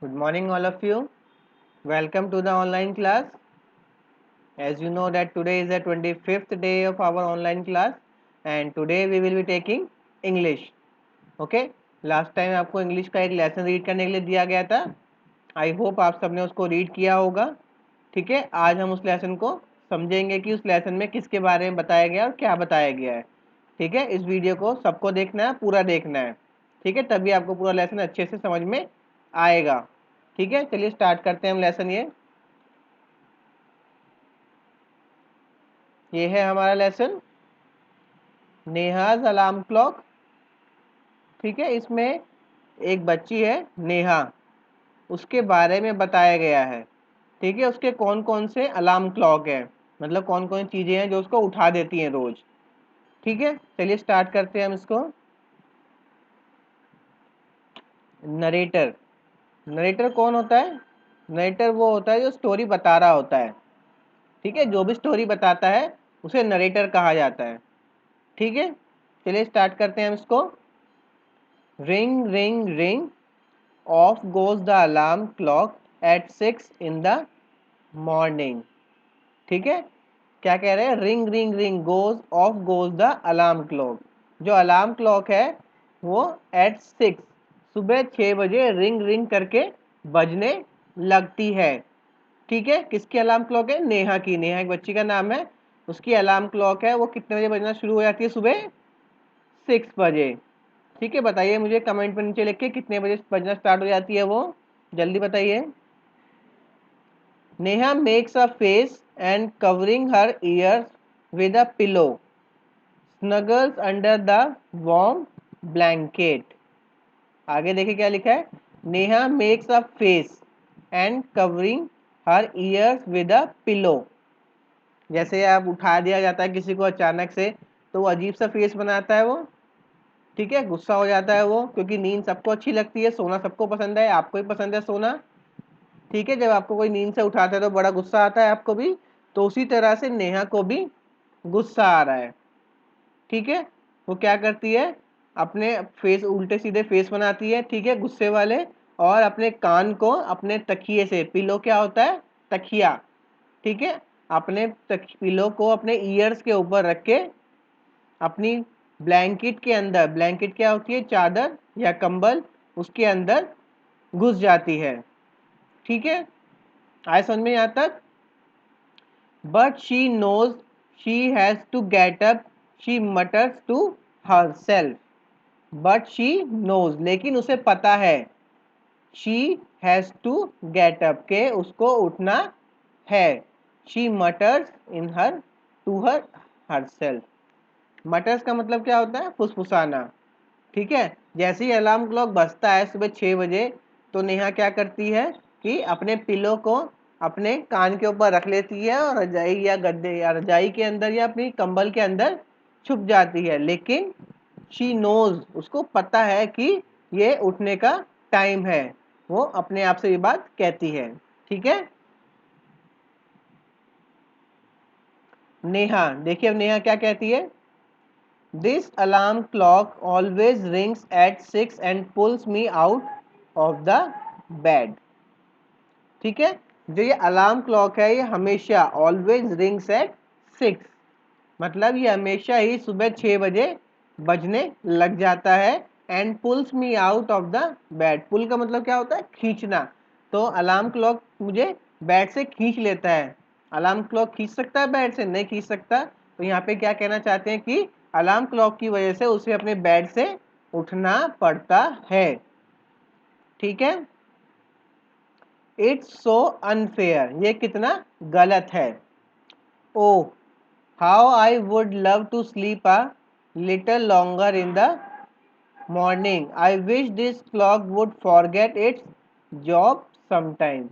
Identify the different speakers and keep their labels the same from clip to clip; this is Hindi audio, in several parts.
Speaker 1: Good morning all of you. Welcome to the online class. As you know that today is the 25th day of our online class and today we will be taking English. Okay? Last time आपको इंग्लिश का एक लेसन रीड करने के लिए दिया गया था. आई होप आप सबने उसको रीड किया होगा. ठीक है, आज हम उस लेसन को समझेंगे कि उस लेसन में किसके बारे में बताया गया और क्या बताया गया है. ठीक है, इस वीडियो को सबको देखना है, पूरा देखना है. ठीक है, तभी आपको पूरा लेसन अच्छे से समझ में आएगा. ठीक है, चलिए स्टार्ट करते हैं हम लेसन. ये है हमारा लेसन नेहाज अलार्म क्लॉक. ठीक है, इसमें एक बच्ची है नेहा, उसके बारे में बताया गया है. ठीक है, उसके कौन कौन से अलार्म क्लॉक है, मतलब कौन कौन चीज़ें हैं जो उसको उठा देती हैं रोज. ठीक है, चलिए स्टार्ट करते हैं हम इसको. नरेटर. नरेटर कौन होता है? नरेटर वो होता है जो स्टोरी बता रहा होता है. ठीक है, जो भी स्टोरी बताता है उसे नरेटर कहा जाता है. ठीक है, चलिए स्टार्ट करते हैं हम इसको. Ring ring ring, off goes the alarm clock at 6 in the morning. ठीक है, क्या कह रहे हैं? Ring ring ring goes off goes the alarm clock. जो अलार्म क्लॉक है वो एट 6 सुबह 6 बजे रिंग रिंग करके बजने लगती है. ठीक है, किसकी अलार्म क्लॉक है? नेहा की. नेहा एक बच्ची का नाम है. उसकी अलार्म क्लॉक है, वो कितने बजे बजना शुरू हो जाती है? सुबह 6 बजे. ठीक है, बताइए मुझे कमेंट पर नीचे लिख के कितने बजे बजना स्टार्ट हो जाती है वो, जल्दी बताइए. Neha makes a face and covering her ears with a pillow, snuggles under the warm blanket. आगे देखिए क्या लिखा है. Neha makes a face and covering her ears with a pillow. जैसे आप उठा दिया जाता है किसी को अचानक से, तो वो अजीब सा फेस बनाता है वो. ठीक है, गुस्सा हो जाता है वो, क्योंकि नींद सबको अच्छी लगती है, सोना सबको पसंद है, आपको भी पसंद है सोना. ठीक है, जब आपको कोई नींद से उठाता है तो बड़ा गुस्सा आता है आपको भी. तो उसी तरह से नेहा को भी गुस्सा आ रहा है. ठीक है, वो क्या करती है? अपने फेस उल्टे सीधे फेस बनाती है, ठीक है, गुस्से वाले. और अपने कान को अपने तकिए से, पिलो क्या होता है? तकिया. ठीक है, अपने पिलो को अपने ईयर्स के ऊपर रख के अपनी ब्लैंकेट के अंदर, ब्लैंकेट क्या होती है? चादर या कंबल, उसके अंदर घुस जाती है. ठीक है, आए समझ में यहाँ तक? But she knows she has to get up, she mutters to herself. But she knows, लेकिन उसे पता है. She has to get up, के उसको उठना है. She mutters in her to herself. Mutters का मतलब क्या होता है? फुसफुसाना. ठीक है, जैसे ही अलार्म क्लॉक बजता है सुबह 6 बजे, तो नेहा क्या करती है कि अपने पिलो को अपने कान के ऊपर रख लेती है और रजाई या गद्दे या रजाई के अंदर या अपनी कंबल के अंदर छुप जाती है. लेकिन शी नोज, उसको पता है कि ये उठने का टाइम है. वो अपने आप से ये बात कहती है. ठीक है, नेहा देखिए अब नेहा क्या कहती है. This alarm clock always rings at 6 and pulls me out of the bed. ठीक है, जो ये अलार्म क्लॉक है ये हमेशा ऑलवेज रिंग्स एट 6, मतलब ये हमेशा ही सुबह 6 बजे बजने लग जाता है. And pulls me out of the bed. Pull का मतलब क्या होता है? खींचना. तो अलार्म क्लॉक मुझे बेड से खींच लेता है. अलार्म क्लॉक खींच सकता है बेड से? नहीं खींच सकता. तो यहाँ पे क्या कहना चाहते हैं कि अलार्म क्लॉक की वजह से उसे अपने बेड से उठना पड़ता है. ठीक है, इट्स सो अनफेयर, ये कितना गलत है. Oh, how I would love to sleep a little longer in the morning. I wish this clock would forget its job sometime.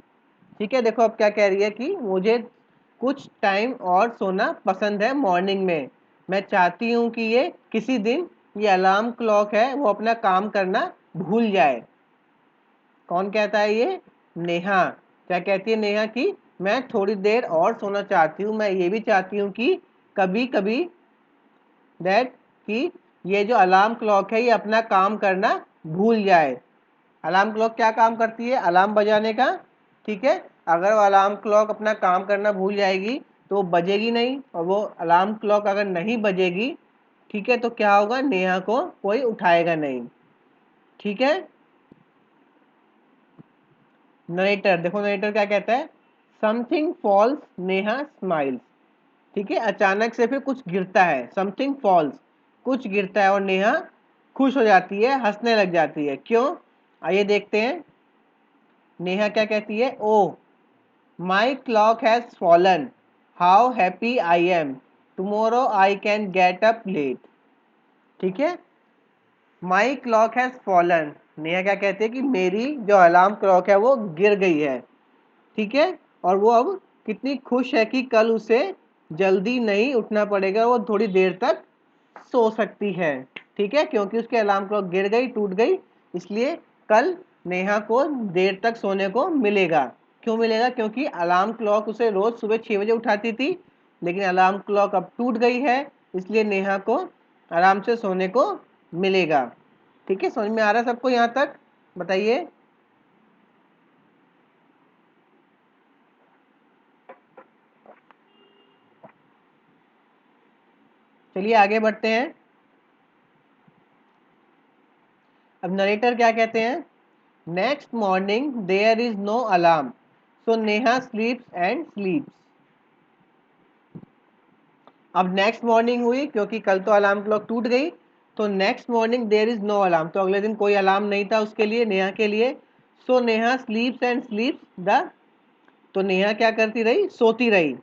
Speaker 1: ठीक है, देखो अब क्या कह रही है कि मुझे कुछ टाइम और सोना पसंद है मॉर्निंग में. मैं चाहती हूँ कि ये किसी दिन ये अलार्म क्लॉक है वो अपना काम करना भूल जाए. कौन कहता है ये? नेहा. क्या कहती है नेहा? कि मैं थोड़ी देर और सोना चाहती हूँ, मैं ये भी चाहती हूँ कि कभी कभी दैट कि ये जो अलार्म क्लॉक है ये अपना काम करना भूल जाए. अलार्म क्लॉक क्या काम करती है? अलार्म बजाने का। ठीक है, अगर वो अलार्म क्लॉक अपना काम करना भूल जाएगी तो वो बजेगी नहीं, और वो अलार्म क्लॉक अगर नहीं बजेगी, ठीक है, तो क्या होगा? नेहा को कोई उठाएगा नहीं। ठीक है, नरेटर देखो, नरेटर क्या कहता है? Something false, Neha smiles. ठीक है, अचानक से फिर कुछ गिरता है, समथिंग फॉल्स, कुछ गिरता है और नेहा खुश हो जाती है, हंसने लग जाती है। क्यों? आइए देखते हैं। नेहा क्या कहती है? Oh, my clock has fallen, how happy I am, tomorrow I can get up late. ठीक है, my clock has fallen, Neha क्या कहती है कि मेरी जो अलार्म क्लॉक है वो गिर गई है। ठीक है, और वो अब कितनी खुश है कि कल उसे जल्दी नहीं उठना पड़ेगा, वो थोड़ी देर तक सो सकती है। ठीक है, क्योंकि उसके अलार्म क्लॉक गिर गई, टूट गई, इसलिए कल नेहा को देर तक सोने को मिलेगा। क्यों मिलेगा? क्योंकि अलार्म क्लॉक उसे रोज सुबह 6 बजे उठाती थी, लेकिन अलार्म क्लॉक अब टूट गई है, इसलिए नेहा को आराम से सोने को मिलेगा। ठीक है, समझ में आ रहा है सबको यहाँ तक? बताइए। चलिए आगे बढ़ते हैं। अब नरेटर क्या कहते हैं? Next morning there is no alarm, so Neha sleeps and sleeps. अब नेक्स्ट मॉर्निंग हुई, क्योंकि कल तो अलार्म क्लॉक टूट गई, तो next morning there is no alarm, तो अगले दिन कोई अलार्म नहीं था उसके लिए, नेहा के लिए। So Neha sleeps and sleeps the, तो नेहा क्या करती रही? सोती रही।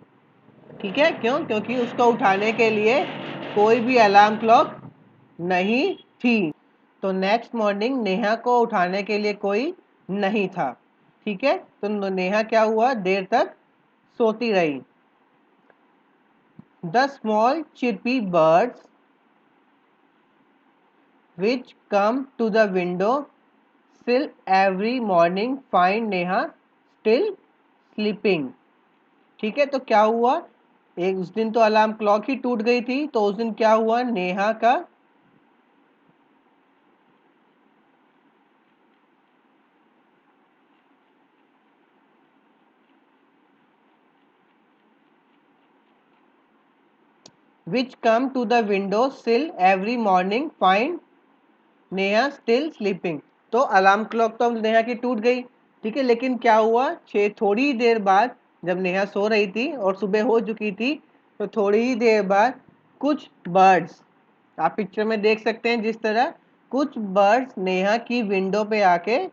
Speaker 1: ठीक है, क्यों? क्योंकि उसको उठाने के लिए कोई भी अलार्म क्लॉक नहीं थी। तो नेक्स्ट मॉर्निंग नेहा को उठाने के लिए कोई नहीं था। ठीक है, तो नेहा क्या हुआ? देर तक सोती रही। The small chirpy birds which come to the window still every morning find Neha still sleeping। ठीक है, तो क्या हुआ? एक उस दिन तो अलार्म क्लॉक ही टूट गई थी, तो उस दिन क्या हुआ? नेहा का which come to the window still every morning find Neha still sleeping. तो अलार्म क्लॉक तो नेहा की टूट गई, ठीक है, लेकिन क्या हुआ? थोड़ी देर बाद, जब नेहा सो रही थी और सुबह हो चुकी थी, तो थोड़ी ही देर बाद कुछ बर्ड्स, आप पिक्चर में देख सकते हैं जिस तरह, कुछ बर्ड्स नेहा की विंडो पे आके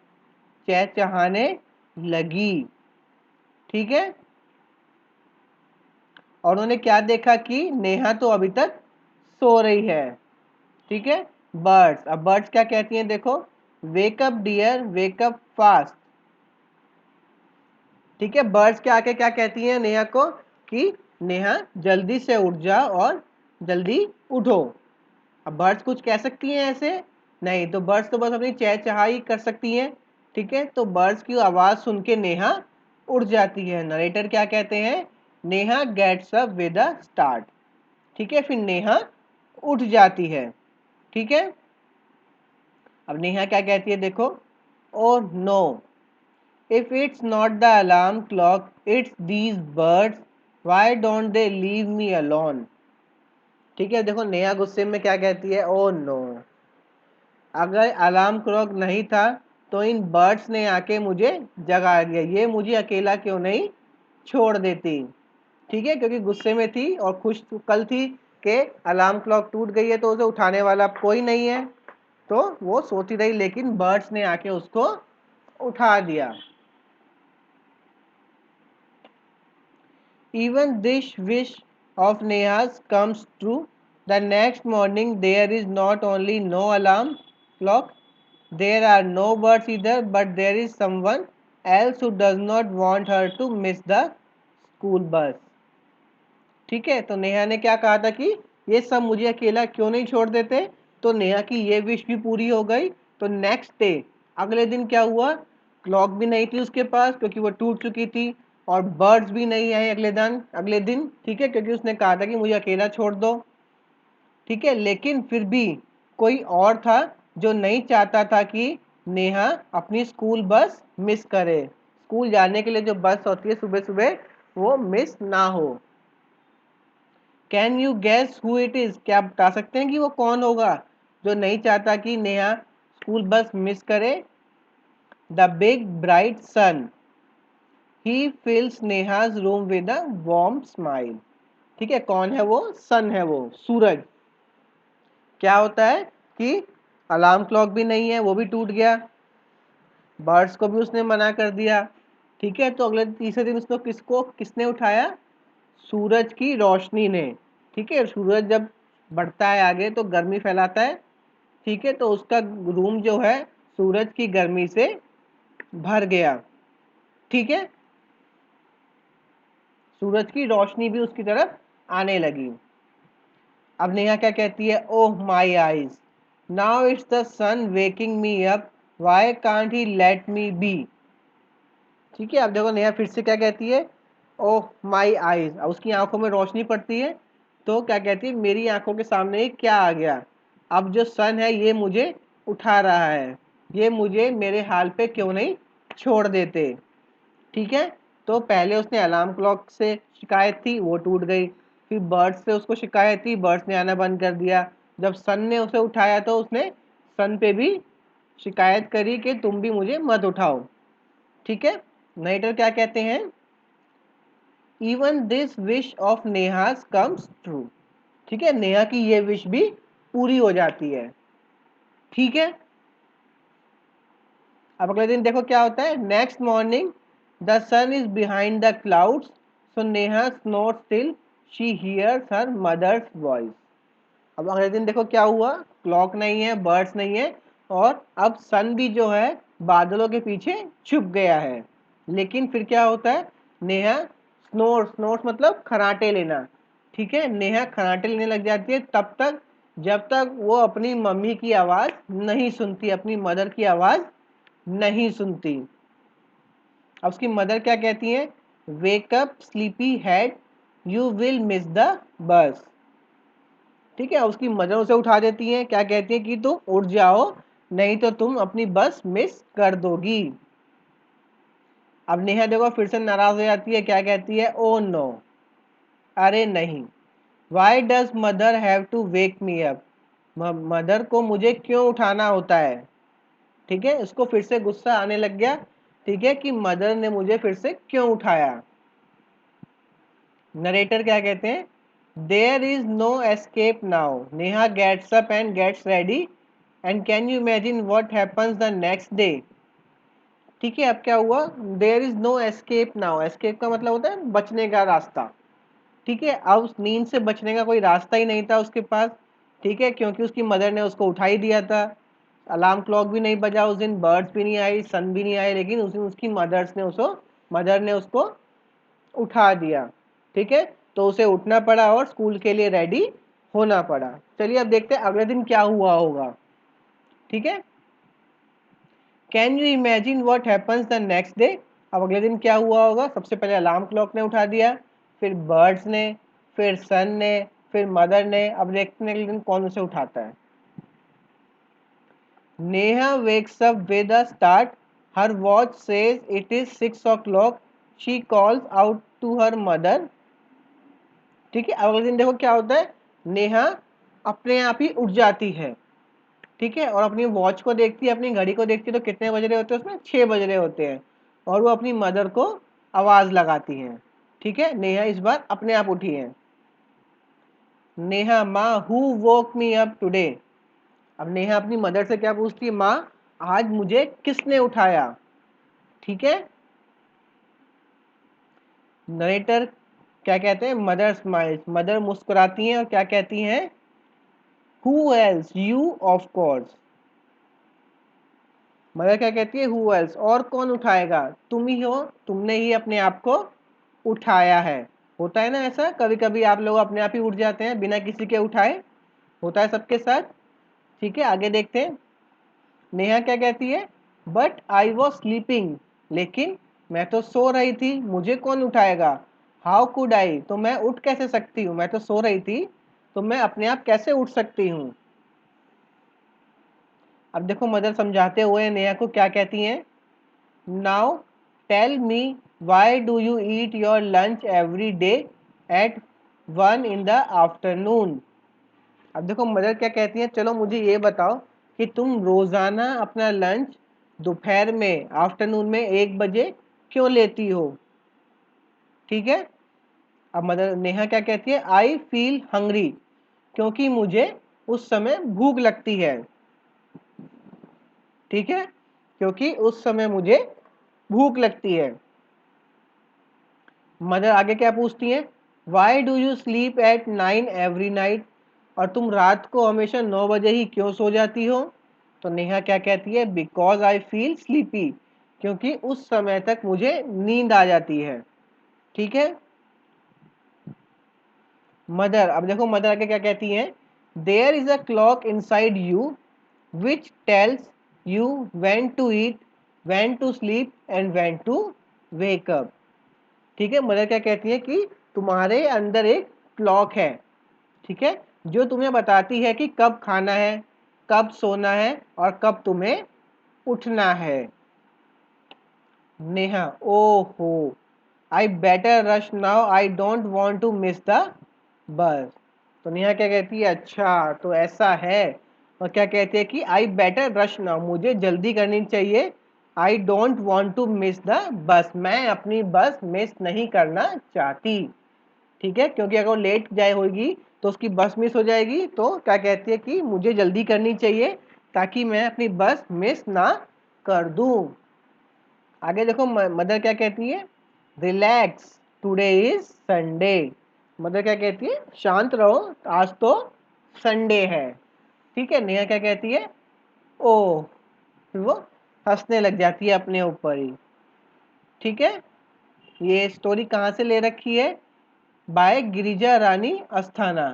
Speaker 1: चहचहाने लगी। ठीक है, और उन्होंने क्या देखा कि नेहा तो अभी तक सो रही है। ठीक है, बर्ड्स, अब बर्ड्स क्या कहती हैं देखो, वेकअप डियर वेकअप फास्ट। ठीक है, बर्ड्स क्या आके क्या कहती हैं नेहा को कि नेहा जल्दी से उठ जा और जल्दी उठो। अब बर्ड्स कुछ कह सकती हैं ऐसे? नहीं, तो बर्ड्स तो बस अपनी चहचहाई कर सकती हैं। ठीक है, तो बर्ड्स की आवाज़ सुन के नेहा उठ जाती है। नरेटर क्या कहते हैं? Neha gets up with a start. ठीक है, फिर नेहा उठ जाती है। ठीक है, अब नेहा क्या कहती है देखो, oh no, if it's not the alarm clock it's these birds, why don't they leave me alone. ठीक है, देखो नेहा गुस्से में क्या कहती है, ओ नो, अगर अलार्म क्लॉक नहीं था तो इन बर्ड्स ने आके मुझे जगा दिया, ये मुझे अकेला क्यों नहीं छोड़ देती। ठीक है, क्योंकि गुस्से में थी और खुश कल थी कि अलार्म क्लॉक टूट गई है तो उसे उठाने वाला अब कोई नहीं है, तो वो सोती रही, लेकिन बर्ड्स ने आके उसको उठा दिया। Even this wish of Neha's comes true. The next morning there is not only no alarm clock, there are no birds either, but there is someone else who does not want her to miss the school bus। ठीक है, तो नेहा ने क्या कहा था कि ये सब मुझे अकेला क्यों नहीं छोड़ देते, तो नेहा की ये विश भी पूरी हो गई। तो नेक्स्ट डे, अगले दिन क्या हुआ? क्लॉक भी नहीं थी उसके पास क्योंकि वो टूट चुकी थी, और बर्ड्स भी नहीं आए अगले दिन। ठीक है, क्योंकि उसने कहा था कि मुझे अकेला छोड़ दो। ठीक है, लेकिन फिर भी कोई और था जो नहीं चाहता था कि नेहा अपनी स्कूल बस मिस करे, स्कूल जाने के लिए जो बस होती है सुबह सुबह वो मिस ना हो। Can you guess who it is, क्या आप बता सकते हैं कि वो कौन होगा जो नहीं चाहता कि नेहा स्कूल बस मिस करे? The big bright sun, he fills Neha's room with a warm smile. ठीक है, कौन है वो? सन है वो, सूरज। क्या होता है कि अलार्म क्लॉक भी नहीं है, वो भी टूट गया, बर्ड्स को भी उसने मना कर दिया। ठीक है, तो अगले तीसरे दिन उसको किसने उठाया? सूरज की रोशनी ने। ठीक है, सूरज जब बढ़ता है आगे तो गर्मी फैलाता है। ठीक है, तो उसका रूम जो है सूरज की गर्मी से भर गया। ठीक है, सूरज की रोशनी भी उसकी तरफ आने लगी। अब नेहा क्या कहती है? Oh my eyes, now it's the sun waking me up, why can't he let me be. ठीक है, अब देखो नेहा फिर से क्या कहती है? ओह माई आईज, अब उसकी आंखों में रोशनी पड़ती है तो क्या कहती है? मेरी आंखों के सामने ये क्या आ गया? अब जो सन है ये मुझे उठा रहा है, ये मुझे मेरे हाल पे क्यों नहीं छोड़ देते? ठीक है, तो पहले उसने अलार्म क्लॉक से शिकायत थी, वो टूट गई। फिर बर्ड्स से उसको शिकायत थी, बर्ड्स ने आना बंद कर दिया। जब सन ने उसे उठाया तो उसने सन पे भी शिकायत करी कि तुम भी मुझे मत उठाओ। ठीक है, नाइटर क्या कहते हैं? Even this wish of नेहास comes true. ठीक है, नेहा की ये विश भी पूरी हो जाती है। ठीक है, अब अगले दिन देखो क्या होता है। Next morning the sun is behind the clouds, so Neha snores till she hears her mother's voice. अब अगले दिन देखो क्या हुआ, क्लॉक नहीं है, बर्ड्स नहीं है, और अब सन भी जो है बादलों के पीछे छुप गया है। लेकिन फिर क्या होता है? नेहा स्नोर्स मतलब खराटे लेना। ठीक है, नेहा खराटे लेने लग जाती है तब तक जब तक वो अपनी मम्मी की आवाज़ नहीं सुनती, अपनी मदर की आवाज़ नहीं सुनती। अब उसकी मदर क्या कहती है? Wake up sleepy head, you will miss the बस। ठीक है, उसकी मदर उसे उठा देती है, क्या कहती है कि तुम उठ जाओ नहीं तो तुम अपनी बस मिस कर दोगी। अब नेहा देखो फिर से नाराज हो जाती है, क्या कहती है? ओ नो, अरे नहीं, why does mother have to wake me up, mother को मुझे क्यों उठाना होता है? ठीक है, उसको फिर से गुस्सा आने लग गया। ठीक है, कि मदर ने मुझे फिर से क्यों उठाया। नरेटर क्या कहते हैं? There is no escape now, Neha gets up and gets ready, and can you imagine what happens the next day. ठीक है, अब क्या हुआ? There is no escape now, escape का मतलब होता है बचने का रास्ता। ठीक है, अब उस नींद से बचने का कोई रास्ता ही नहीं था उसके पास। ठीक है, क्योंकि उसकी मदर ने उसको उठा ही दिया था। अलार्म क्लॉक भी नहीं बजा उस दिन, बर्ड्स भी नहीं आई, सन भी नहीं आए, लेकिन उस दिन उसकी मदर ने उसको उठा दिया। ठीक है, तो उसे उठना पड़ा और स्कूल के लिए रेडी होना पड़ा। चलिए अब देखते हैं अगले दिन क्या हुआ होगा। ठीक है, can you imagine what happens the next day. अब अगले दिन क्या हुआ होगा? सबसे पहले अलार्म क्लॉक ने उठा दिया, फिर बर्ड्स ने, फिर सन ने, फिर मदर ने। अब देखते हैं अगले दिन कौन उसे उठाता है। Neha wakes up with a start, her watch says it is 6 o'clock, she calls out to her mother. ठीक है, अगले दिन देखो क्या होता है। नेहा अपने आप ही उठ जाती है। ठीक है, और अपनी वॉच को देखती है, अपनी घड़ी को देखती है, तो कितने बज रहे होते हैं उसमें? 6 बज रहे होते हैं। और वो अपनी मदर को आवाज़ लगाती हैं। ठीक है, नेहा इस बार अपने आप उठी है। नेहा माँ, who woke me up today. अब नेहा अपनी मदर से क्या पूछती है? माँ, आज मुझे किसने उठाया? ठीक है, नरेटर क्या कहते हैं? मदर स्माइल्स, मदर मुस्कुराती हैं और क्या कहती हैं? Who else, you of course. Mother क्या कहती है? हु एल्स, और कौन उठाएगा? तुम ही हो, तुमने ही अपने आप को उठाया है। होता है ना ऐसा, कभी कभी आप लोग अपने आप ही उठ जाते हैं बिना किसी के उठाए, होता है सबके साथ। ठीक है, आगे देखते हैं। नेहा क्या कहती है? बट आई वॉज स्लीपिंग, लेकिन मैं तो सो रही थी, मुझे कौन उठाएगा? हाउ कुड आई, तो मैं उठ कैसे सकती हूँ? मैं तो सो रही थी, तो मैं अपने आप कैसे उठ सकती हूँ? अब देखो मदर समझाते हुए नेहा को क्या कहती हैं, now tell me why do you eat your lunch every day at 1 in the afternoon. अब देखो मदर क्या कहती हैं, चलो मुझे ये बताओ कि तुम रोजाना अपना लंच दोपहर में आफ्टरनून में 1 बजे क्यों लेती हो। ठीक है, अब मदर नेहा क्या कहती है, आई फील हंग्री, क्योंकि मुझे उस समय भूख लगती है। ठीक है, क्योंकि उस समय मुझे भूख लगती है। मदर आगे क्या पूछती है, Y do you sleep at 9 every night, और तुम रात को हमेशा 9 बजे ही क्यों सो जाती हो। तो नेहा क्या कहती है, बिकॉज आई फील स्लीपी, क्योंकि उस समय तक मुझे नींद आ जाती है। ठीक है, मदर, अब देखो मदर आगे क्या कहती है, there is a clock inside you which tells you when to eat, when to sleep and when to wake up. ठीक है, मदर क्या कहती है कि तुम्हारे अंदर एक क्लॉक है, ठीक है, जो तुम्हें बताती है कि कब खाना है, कब सोना है और कब तुम्हें उठना है। नेहा, ओहो, I better rush now, I don't want to miss the bus. तो नेहा क्या कहती है, अच्छा तो ऐसा है, और क्या कहती है कि आई बेटर रश नाउ, मुझे जल्दी करनी चाहिए, I don't want to miss the bus, मैं अपनी बस मिस नहीं करना चाहती। ठीक है, क्योंकि अगर वो लेट जाए होगी तो उसकी बस मिस हो जाएगी, तो क्या कहती है कि मुझे जल्दी करनी चाहिए ताकि मैं अपनी बस मिस ना कर दूं। आगे देखो मदर क्या कहती है, relax today is Sunday. Mother क्या कहती है, शांत रहो, आज तो संडे है। ठीक है, नेहा क्या कहती है, ओह, फिर वो हंसने लग जाती है अपने ऊपर ही। ठीक है, ये स्टोरी कहाँ से ले रखी है, बाय गिरिजा रानी अस्थाना।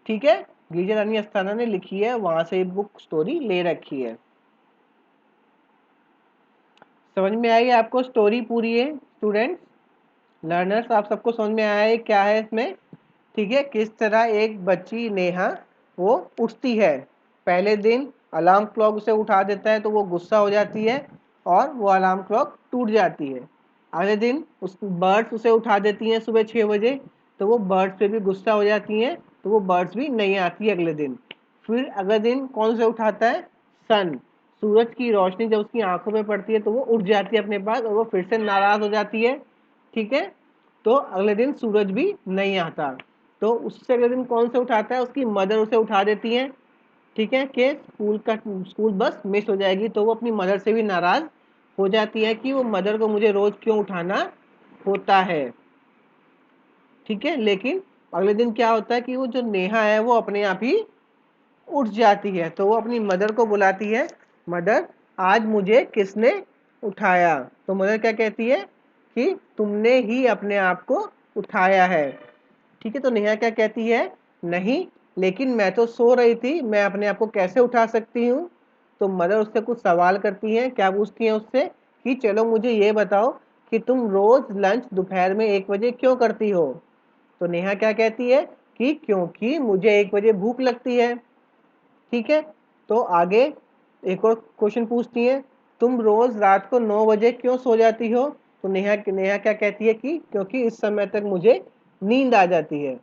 Speaker 1: ठीक है, गिरिजा रानी अस्थाना ने लिखी है, वहां से बुक स्टोरी ले रखी है। समझ में आई आपको स्टोरी पूरी है स्टूडेंट्स, लर्नर्स, आप सबको समझ में आया है क्या है इसमें। ठीक है, किस तरह एक बच्ची नेहा वो उठती है, पहले दिन अलार्म क्लॉक उसे उठा देता है तो वो गुस्सा हो जाती है और वो अलार्म क्लॉक टूट जाती है। अगले दिन उस बर्ड्स उसे उठा देती हैं सुबह 6 बजे, तो वो बर्ड्स पे भी गुस्सा हो जाती हैं, तो वो बर्ड्स भी नहीं आती अगले दिन। फिर अगले दिन कौन से उठाता है, सन, सूरज की रोशनी जब उसकी आंखों में पड़ती है तो वो उठ जाती है अपने पास और वो फिर से नाराज हो जाती है। ठीक है, तो अगले दिन सूरज भी नहीं आता, तो उससे अगले दिन कौन से उठाता है, उसकी मदर उसे उठा देती है। ठीक है, कि स्कूल बस मिस हो जाएगी, तो वो अपनी मदर से भी नाराज हो जाती है कि वो मदर को मुझे रोज क्यों उठाना होता है। ठीक है, लेकिन अगले दिन क्या होता है कि वो जो नेहा है वो अपने आप ही उठ जाती है, तो वो अपनी मदर को बुलाती है, मदर आज मुझे किसने उठाया। तो मदर क्या कहती है कि तुमने ही अपने आप को उठाया है। ठीक है, तो नेहा क्या कहती है, नहीं, लेकिन मैं तो सो रही थी, मैं अपने आप को कैसे उठा सकती हूँ। तो मदर उससे कुछ सवाल करती हैं, क्या पूछती हैं उससे कि चलो मुझे ये बताओ कि तुम रोज लंच दोपहर में 1 बजे क्यों करती हो। तो नेहा क्या कहती है कि क्योंकि मुझे 1 बजे भूख लगती है। ठीक है, तो आगे एक और क्वेश्चन पूछती है, तुम रोज रात को 9 बजे क्यों सो जाती हो। तो नेहा नेहा क्या कहती है कि क्योंकि इस समय तक मुझे नींद आ जाती है।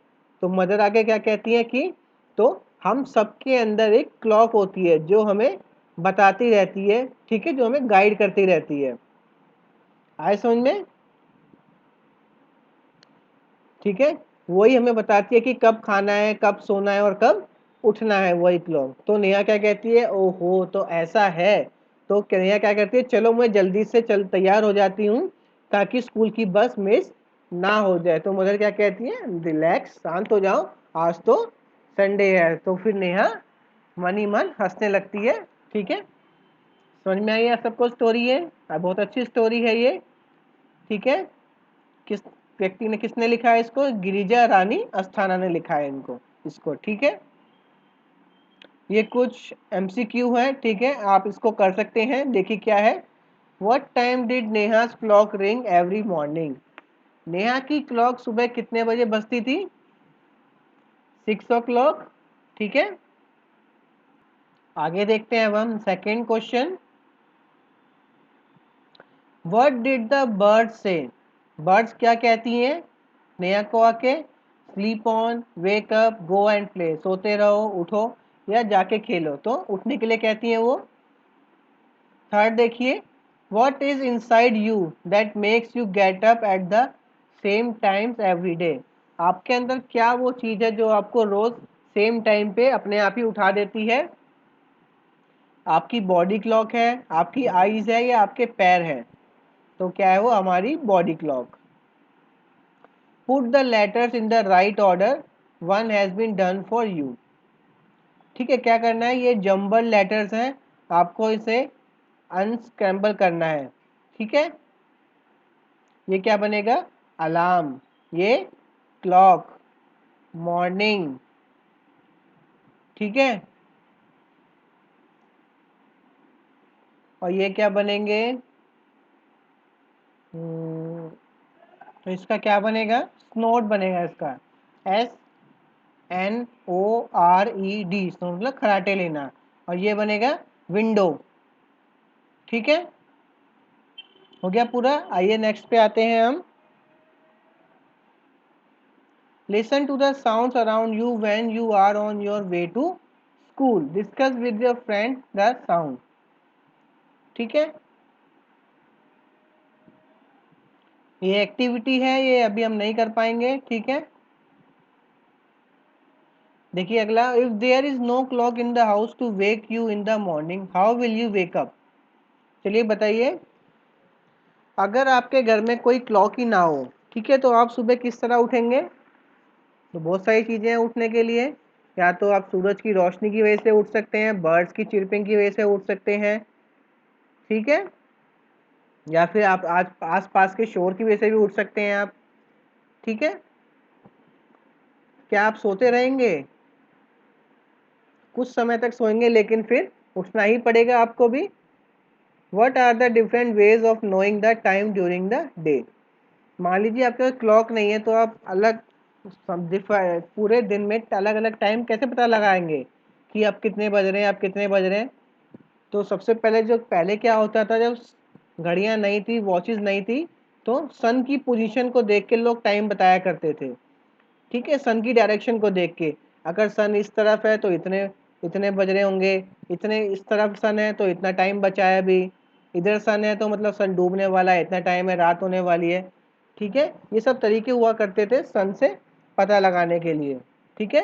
Speaker 1: तो मदर आगे क्या कहती है कि तो हम सबके अंदर एक क्लॉक होती है जो हमें बताती रहती है, ठीक है, जो हमें गाइड करती रहती है। आए समझ में। ठीक है, वही हमें बताती है कि कब खाना है, कब सोना है और कब उठना है, वही क्लॉक। तो नेहा क्या कहती है, ओहो तो ऐसा है। तो नेहा क्या कहती है, चलो मैं जल्दी से चल तैयार हो जाती हूँ ताकि स्कूल की बस मिस ना हो जाए। तो मदर क्या कहती है, रिलैक्स, शांत हो जाओ, आज तो संडे है। तो फिर नेहा मन ही मन हंसने लगती है। ठीक है, समझ में आई आप सबको स्टोरी है, बहुत अच्छी स्टोरी है ये। ठीक है, किस व्यक्ति ने, किसने लिखा है इसको, गिरिजा रानी अस्थाना ने लिखा है इनको, इसको। ठीक है, ये कुछ एमसीक्यू है, ठीक है, आप इसको कर सकते हैं। देखिए क्या है, what time did Neha's clock ring every morning. Neha की क्लॉक सुबह कितने बजे बजती थी, 6 o'clock। ठीक है, आगे देखते हैं अब हम second question. What did the bird से? बर्ड्स क्या कहती हैं नेहा को आके? Sleep on, wake up, go and play, सोते रहो, उठो या जाके खेलो। तो उठने के लिए कहती हैं वो। थर्ड देखिए, what is inside you that makes you get up at the same times every day? आपके अंदर क्या वो चीज़ है जो आपको रोज सेम टाइम पे अपने आप ही उठा देती है? आपकी बॉडी क्लॉक है, आपकी आईज है या आपके पैर हैं? तो क्या है वो? हमारी body clock. Put the letters in the right order, one has been done for you. ठीक है, क्या करना है? ये जम्बल लेटर्स हैं, आपको इसे अनस्क्रैम्बल करना है। ठीक है, ये क्या बनेगा? अलार्म, ये क्लॉक, मॉर्निंग। ठीक है, और ये क्या बनेंगे? तो इसका क्या बनेगा? स्नोट बनेगा इसका। SNORED, स्नोट मतलब खराटे लेना। और ये बनेगा विंडो। ठीक है, हो गया पूरा। आइए नेक्स्ट पे आते हैं हम। Listen to the sounds around you when you are on your way to school, discuss with your friend the sound. ठीक है, ये एक्टिविटी है, ये अभी हम नहीं कर पाएंगे। ठीक है, देखिए अगला, if there is no clock in the house to wake you in the morning, how will you wake up? चलिए बताइए, अगर आपके घर में कोई क्लॉक ही ना हो, ठीक है, तो आप सुबह किस तरह उठेंगे? तो बहुत सारी चीज़ें हैं उठने के लिए। या तो आप सूरज की रोशनी की वजह से उठ सकते हैं, बर्ड्स की चिरपिंग की वजह से उठ सकते हैं। ठीक है, या फिर आप आज आस पास के शोर की वजह से भी उठ सकते हैं आप। ठीक है, क्या आप सोते रहेंगे? कुछ समय तक सोएंगे, लेकिन फिर उठना ही पड़ेगा आपको भी। What are the different ways of knowing the time during the day? मान लीजिए आपके पास क्लॉक नहीं है, तो आप अलग पूरे दिन में अलग अलग टाइम कैसे पता लगाएंगे कि आप कितने बज रहे हैं, आप कितने बज रहे हैं? तो सबसे पहले जो पहले क्या होता था, जब घड़ियां नहीं थी, वॉचेस नहीं थी, तो सन की पोजीशन को देख के लोग टाइम बताया करते थे। ठीक है, सन की डायरेक्शन को देख के, अगर सन इस तरफ है तो इतने इतने बज रहे होंगे, इतने इस तरफ सन है तो इतना टाइम बचा है अभी, इधर सन है तो मतलब सन डूबने वाला है, इतना टाइम है, रात होने वाली है। ठीक है, ये सब तरीके हुआ करते थे सन से पता लगाने के लिए। ठीक है,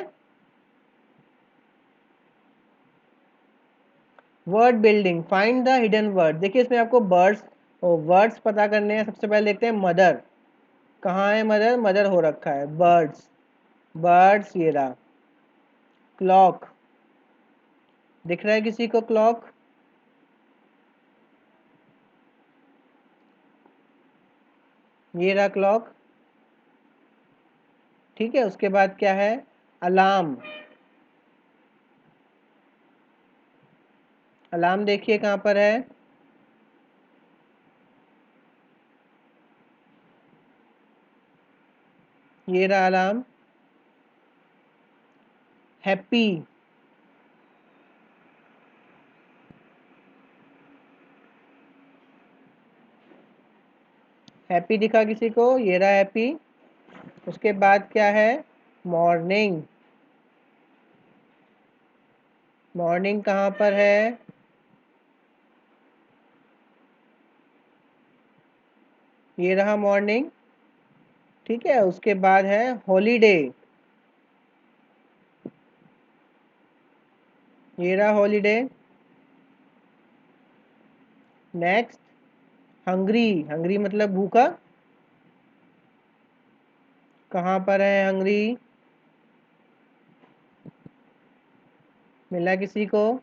Speaker 1: word building, find the hidden word. देखिए इसमें आपको बर्ड्स और वर्ड्स पता करने हैं। सबसे पहले देखते हैं मदर, कहाँ है मदर? मदर हो रखा है, बर्ड्स, बर्ड्स ये रहा। क्लॉक, दिख रहा है किसी को क्लॉक? ये रहा क्लॉक। ठीक है, उसके बाद क्या है? अलार्म, अलार्म देखिए कहाँ पर है? ये रहा अलार्म। हैप्पी, हैप्पी दिखा किसी को? ये रहा हैप्पी। उसके बाद क्या है? मॉर्निंग, मॉर्निंग कहाँ पर है? ये रहा मॉर्निंग। ठीक है, उसके बाद है हॉलीडे, ये रहा हॉलीडे। नेक्स्ट, हंग्री, हंग्री मतलब भूखा, कहाँ पर है हंग्री? मिला किसी को?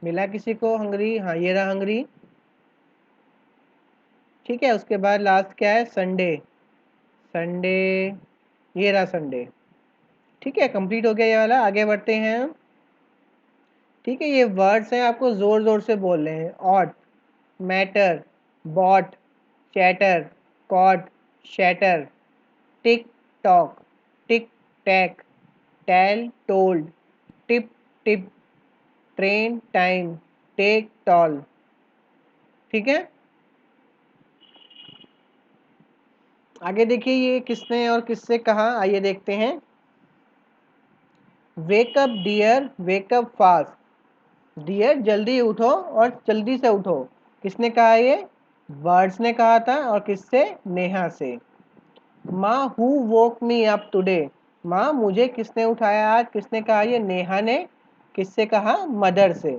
Speaker 1: मिला किसी को हंगरी? हाँ, ये रहा हंगरी। ठीक है, उसके बाद लास्ट क्या है, संडे। संडे, ये रहा संडे। ठीक है, कंप्लीट हो गया ये वाला। आगे बढ़ते हैं हम। ठीक है, ये वर्ड्स हैं, आपको ज़ोर ज़ोर से बोल रहे हैं। Ought, matter, bought, chatter, caught, shatter, tick tock, tick tack, tell told, tip tip, train time, take tall. ठीक है, आगे देखिए ये किसने और किससे कहा, आइए देखते हैं। Wake up dear, wake up fast. Dear जल्दी उठो और जल्दी से उठो। किसने कहा ये, बर्ड्स ने कहा था। और किससे, नेहा से। माँ who woke me up today. माँ मुझे किसने उठाया आज, किसने कहा ये, नेहा ने। किससे कहा, मदर से।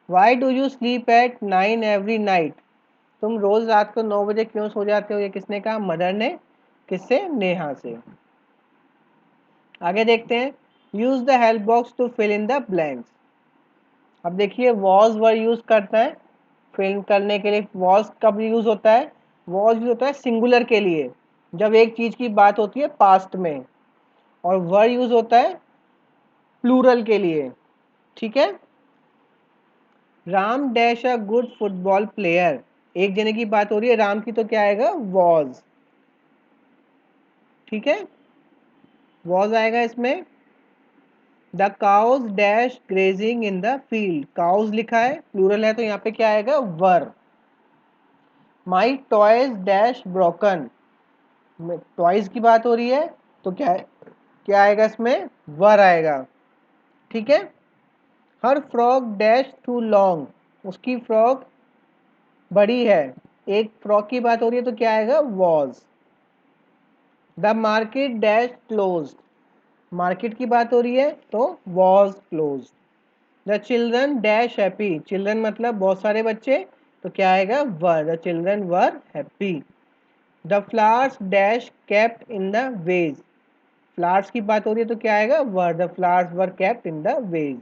Speaker 1: Y do you sleep at 9 every night. तुम रोज रात को 9 बजे क्यों सो जाते हो, ये किसने कहा, मदर ने। किससे, नेहा से। आगे देखते हैं। Use the help box to fill in the blanks. अब देखिए वॉज वर यूज करता है फिल करने के लिए। वॉज कब यूज होता है, वॉज यूज होता है सिंगुलर के लिए, जब एक चीज की बात होती है पास्ट में। और वर यूज होता है प्लूरल के लिए। ठीक है, Ram dash a good football player. एक जने की बात हो रही है, राम की, तो क्या आएगा, वॉज। ठीक है, वॉज आएगा इसमें। The cows dash grazing in the field. Cows लिखा है, प्लूरल है, तो यहाँ पे क्या आएगा, were. My toys dash broken. Toys की बात हो रही है, तो क्या है, क्या आएगा इसमें, वर आएगा। ठीक है, हर फ्रॉक डैश टू लॉन्ग। उसकी फ्रॉक बड़ी है। एक फ्रॉक की बात हो रही है, तो क्या आएगा, was. The market dash close. Market की बात हो रही है, तो was close. The children dash happy. Children मतलब बहुत सारे बच्चे, तो क्या आएगा, were. The children were happy. The flowers dash kept in the vase. Flowers की बात हो रही है, तो क्या आएगा, were. The flowers were kept in the vase.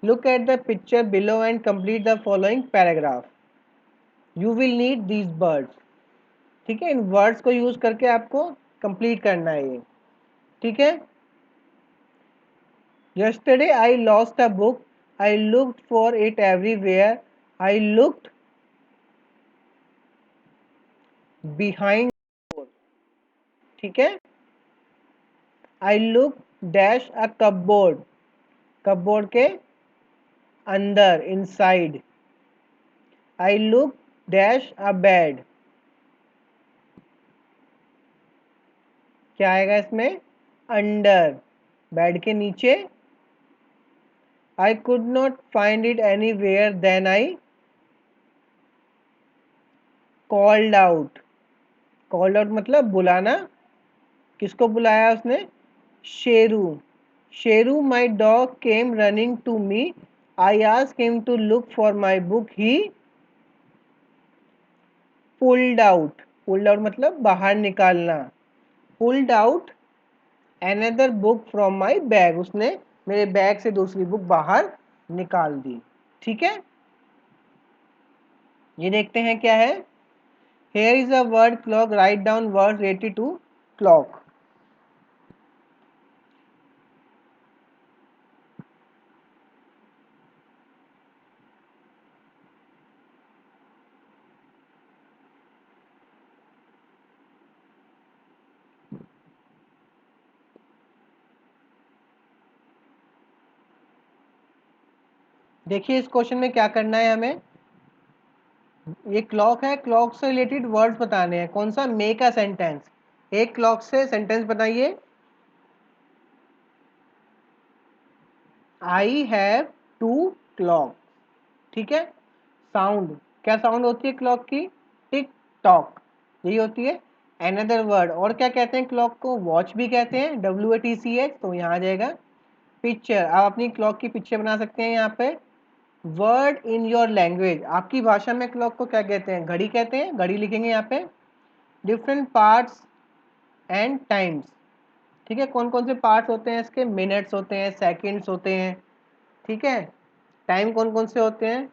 Speaker 1: Look at the picture below and complete the following paragraph. You will need these birds. ठीक है, इन वर्ड्स को यूज करके आपको कंप्लीट करना है ये। ठीक है, yesterday I lost a book. I looked for it everywhere. I looked behind. ठीक है, I looked dash a cupboard. cupboard के अंदर, inside. I looked dash a bed. क्या आएगा इसमें, अंडर, बेड के नीचे। I could not find it anywhere. Then I called out. called out मतलब बुलाना। किसको बुलाया उसने, Sheru. Sheru my dog came running to me. I asked him to look for my book. He pulled out. Pulled out मतलब बाहर निकालना। Pulled out another book from my bag. उसने मेरे बैग से दूसरी बुक बाहर निकाल दी। ठीक है, ये देखते हैं क्या है। Here is a word clock. Write down word related to clock. देखिए इस क्वेश्चन में क्या करना है हमें। ये क्लॉक है, क्लॉक से रिलेटेड वर्ड्स बताने हैं। कौन सा, मेक अ सेंटेंस। एक क्लॉक से सेंटेंस बताइए। I have two clock. ठीक है, साउंड, क्या साउंड होती है क्लॉक की, टिक टॉक, यही होती है। अनदर वर्ड, और क्या कहते हैं क्लॉक को, वॉच भी कहते हैं, WATCH, तो यहाँ आ जाएगा। पिक्चर, आप अपनी क्लॉक की पिक्चर बना सकते हैं यहाँ पे। वर्ड इन योर लैंग्वेज, आपकी भाषा में क्लॉक को क्या कहते हैं, घड़ी कहते हैं, घड़ी लिखेंगे यहाँ पे। Different parts and times. ठीक है, कौन कौन से पार्ट्स होते हैं इसके, मिनट्स होते हैं, सेकंड्स होते हैं। ठीक है, टाइम कौन कौन से होते हैं,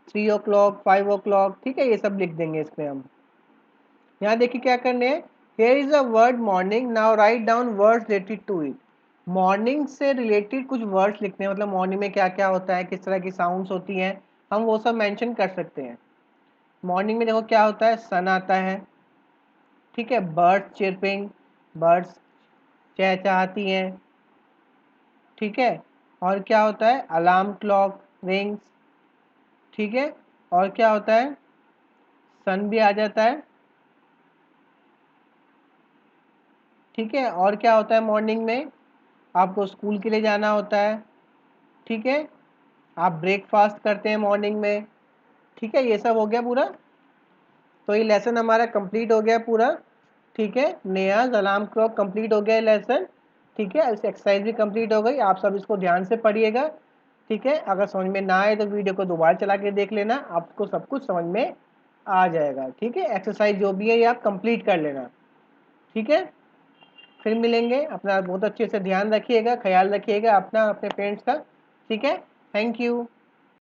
Speaker 1: 3 o'clock, 5 o'clock, ठीक है, ये सब लिख देंगे इसमें हम। यहाँ देखिए क्या करने हैं, here is a word morning, now write down words related to it. Morning से रिलेटेड कुछ वर्ड्स लिखने हैं, मतलब मॉर्निंग में क्या क्या होता है, किस तरह की साउंड्स होती हैं, हम वो सब मेंशन कर सकते हैं। मॉर्निंग में देखो क्या होता है, सन आता है, ठीक है, बर्ड्स चिरपिंग, बर्ड्स चहचहाती हैं, ठीक है, और क्या होता है, अलार्म क्लॉक रिंग्स, ठीक है, और क्या होता है, सन भी आ जाता है, ठीक है, और क्या होता है मॉर्निंग में, आपको स्कूल के लिए जाना होता है, ठीक है, आप ब्रेकफास्ट करते हैं मॉर्निंग में, ठीक है, ये सब हो गया पूरा। तो ये लेसन हमारा कंप्लीट हो गया पूरा, ठीक है, नेहाज अलार्म क्लॉक कंप्लीट हो गया लेसन, ठीक है, इस एक्सरसाइज भी कंप्लीट हो गई, आप सब इसको ध्यान से पढ़िएगा, ठीक है, अगर समझ में ना आए तो वीडियो को दोबारा चला के देख लेना, आपको सब कुछ समझ में आ जाएगा, ठीक है, एक्सरसाइज जो भी है ये आप कंप्लीट कर लेना, ठीक है। फिर मिलेंगे, अपना बहुत अच्छे से ध्यान रखिएगा, ख्याल रखिएगा अपना, अपने फ्रेंड्स का, ठीक है, थैंक यू।